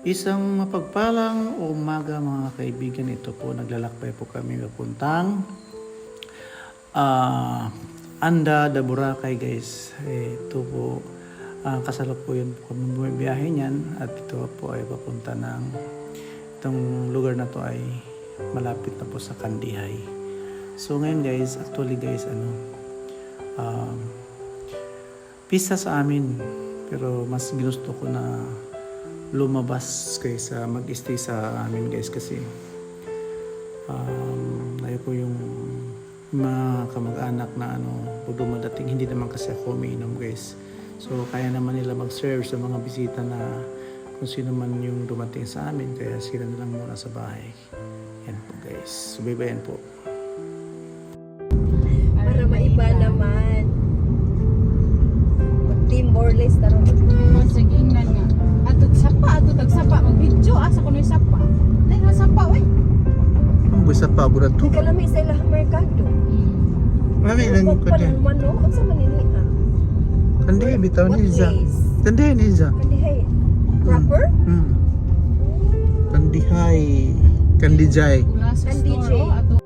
Isang mapagpalang umaga mga kaibigan. Ito po, naglalakbay po kami papuntang Anda da Boracay guys. Ito po, kasalukuyan po kami bumibiyahe niyan. At ito po ay papunta ng, itong lugar na to ay malapit na po sa Kandihay. So ngayon guys, actually guys, pista sa amin. Pero mas ginusto ko na lumabas kaysa mag-stay sa amin guys, kasi ayaw ko yung mga kamag-anak na pag dumadating, hindi naman kasi ako umiinom guys. So kaya naman nila mag-serve sa mga bisita na kung sino man yung dumating sa amin, kaya sila na lang muna sa bahay. Yan po guys, subaybayan po para maiba naman. Team Borles taro. Sige nga nga. Atog sapa mag-video asa kuno sapa. Nay nga sapa oy. ang busa pa burat to. Di ka lami sa ilang merkado. Mami lang ko din. Mano, ang sa manini Kandihay bitaw ni Iza. Kandihay ni Iza. Kandihay. Proper? Kandihay. Kandijay. Ula sa Ang DJ. store ato.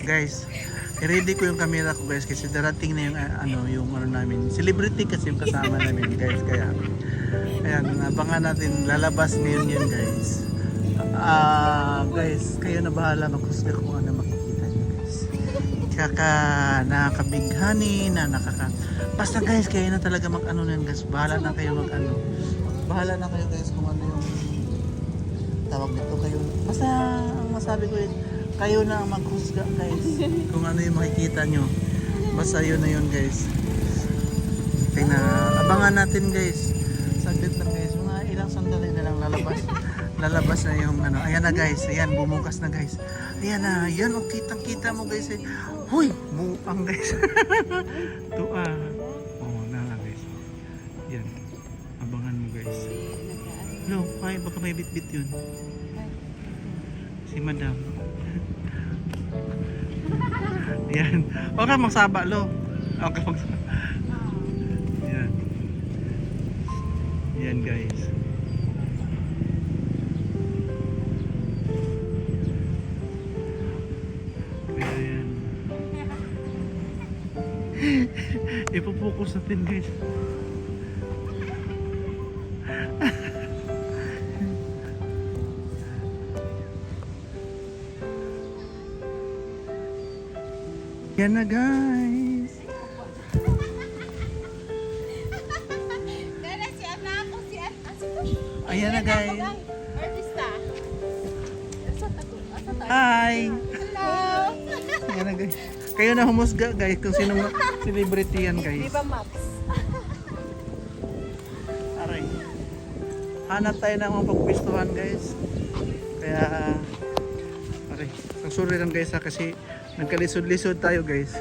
Guys, i-ready ko yung camera ko guys, kasi darating na yung namin. Celebrity kasi yung kasama namin guys, kaya ayan, abangan natin, lalabas ngayon yun guys. Guys, kayo na bahala maghusga kung ano makikita niyo guys. Nakakabighani na basta guys, kayo na talaga mag-ano na guys. Bahala na kayo bahala na kayo guys kung ano yung tawag nito kayo. Basta ang masabi ko yun, kayo na ang maghusga guys kung ano yung makikita nyo. Basta yun na yun guys. Kaya na abangan natin guys. Saglit lang guys, mga ilang sandali na lang lalabas na yung ayan na guys, ayan, bumukas na guys. Ayan na, yan, kitang kita mo guys. Huy, buang guys. Ito na nga guys. Yan, abangan mo guys. No, baka may bit-bit yun. Si madam. Yan. Okay, magsaba lo. Okay, magsaba. Yan. Yan guys. Kaya yan. Ipopokus natin guys. Yan na guys. Ayan na guys. Artista. Hi. Hello. Yan na guys. Kayo na humusga guys kung sino celebrity yan guys. Viva Max. Aray. Hanap tayo ng mga pagpistuhan guys. Kaya aray. Sorry lang guys kasi nagkalisod-lisod tayo guys.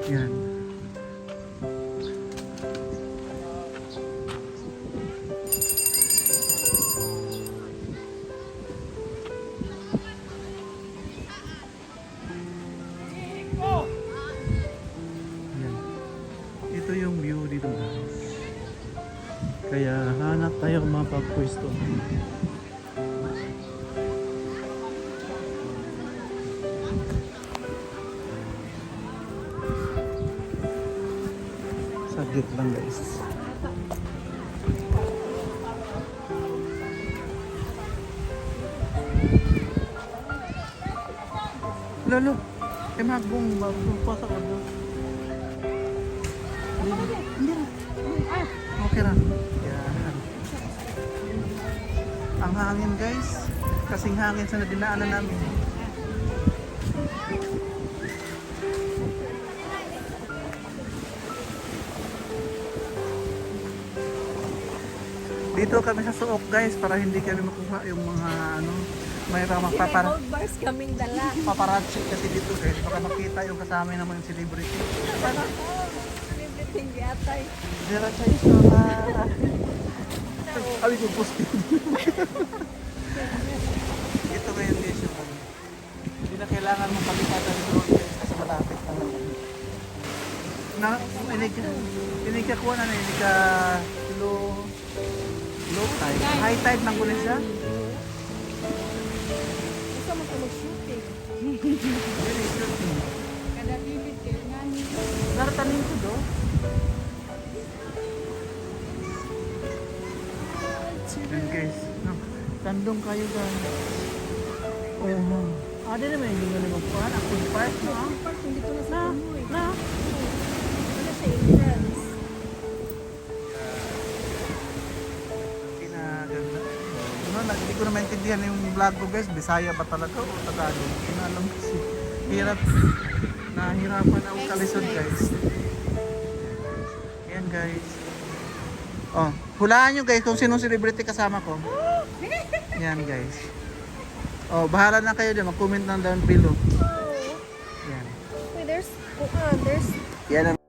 Yan. Yan. Ito yung view dito guys. Kaya hanap tayo mga pagpwesto. Saglit lang guys. Lalo, magbong pasok ko doon. Hindi na. Okay na. Yan. Ang hangin guys. Kasing hangin sa dinaanan namin. Dito kami sa Suok guys para hindi kami makuha yung mga ano, may mga May gold bars kaming dala. paparazzi kasi dito guys. Baka makita yung kasama naman yung celebrity. Sana everything yatay. Dira sa isla. Abi ko post. Ito ngayon guys yung ano. Hindi na kailangan mong kalipatan yung road guys kasi malapit na lang. Inig ka kuha na na, inig ka low tide. High tide nang kunin siya. Gusto mo ka mag-shooting. Very shooting. Kada bibit kayo nga ni. Naratanin ko do. Yan guys. No. Tandong kayo guys. Oh. Ada naman hindi mo naman kuha. Ako yung park no. Park hindi ko na sa puno eh. Na. Wala siya entrance. Kinaganda. No, hindi ko na maintindihan yung vlog ko guys. Bisaya ba talaga o Tagalog? Kinalam kasi. Hirap. Nahirapan ako kalisod guys. Ayan guys. Oh, hulaan nyo guys kung sinong celebrity kasama ko. Yan guys. Oh, bahala na kayo din. Mag-comment lang down below. Yan. Wait, there's Yan ang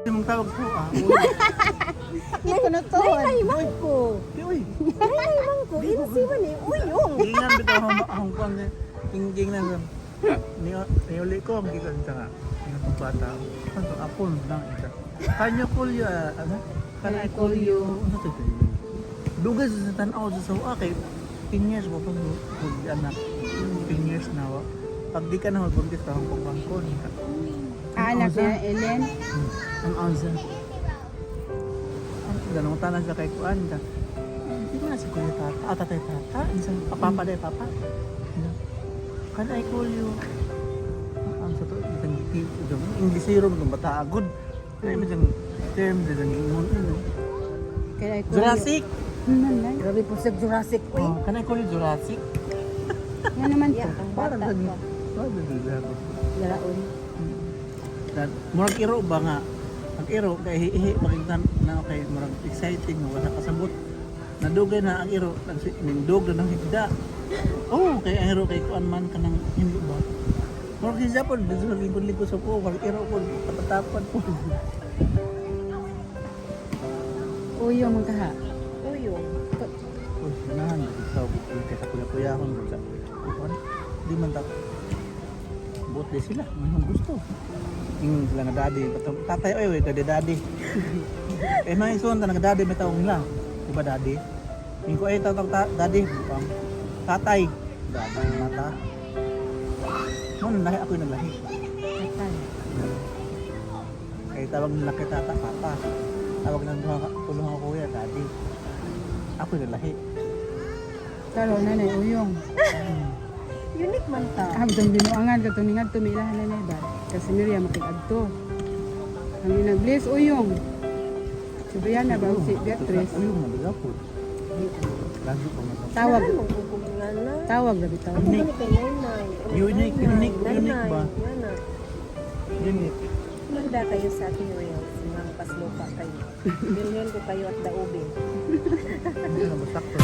Yung tawag ko Ito na to. Naiman ko. Uy. Naiman ko. Inasiwan eh. Uyong. Gingan bitaw ang kwan niya. Tinging na. Niuli ko ang gikan sa nga. Yung bata. Kanto apol lang ita. Kanyo kulyo ano? Kanay kulyo. Ano to? Dugay sa tan-aw sa sawa kay 10 years ko pag anak. 10 years na wa. Pag di ka na magbuntis ka ang pagbangkon. Anak niya, Ellen. Ang ansa. Ang ganong tanan sa kay kuan ka. Di ba si kuya tata? Tatay tata? Isang papa day papa. Kanay kulyo. Ang sa to itong Inglesero ng bata agud. Ay mo term din ingon ano. Kaya ko. Jurassic. Nanay. Grabe po sa Jurassic. Uy. Oh, kanay kulyo Jurassic. Yan naman to. Parang gani. Parang gani. Laraon. Dan murag iro ba nga? Ang iro kay hihi makita na kay murag exciting nga wala kasabot. Nadugay na ang iro nindog na ng higda. Oh, kay ang iro kay kuan man kanang hindi ba? Murag si Japon dito lingkod-lingkod sa ko, wala iro ko patatapan po. Uyo mo kaha. Uyong. Oh, sinahan sa kay sa kuya-kuya akong sa. Kuan di man ta. Buot di sila, man gusto. Yung sila nga daddy, tatay oy daddy. Eh may isuon ta nga daddy may taong nila. Di ba daddy? Yung ko ay tatang daddy, pang tatay. Daddy mata. Mo nahi ako yung naglahi. Tatay. Kaya tawag nila kay tata, papa. Tawag ng tulong ako kuya, daddy. Ako yung naglahi. Karo nanay uyong. Unique man ta. Ah, itong binuangan ka itong ningad tumilahan nanay ba? Kasi Miriam makikadto. Ang inaglis uyong. Si Brianna ba o si Beatrice? Ayun, nabiga po. Lagi pa man. Tawag. Ano mo kung nga na? Tawag gabi tawag. Ano ni kay Nainay? Unique ba? Nana. Unique. Manda kayo sa ating reels. Mga paslupa kayo. Bilhin ko kayo at daubin. Hindi na ba sakto?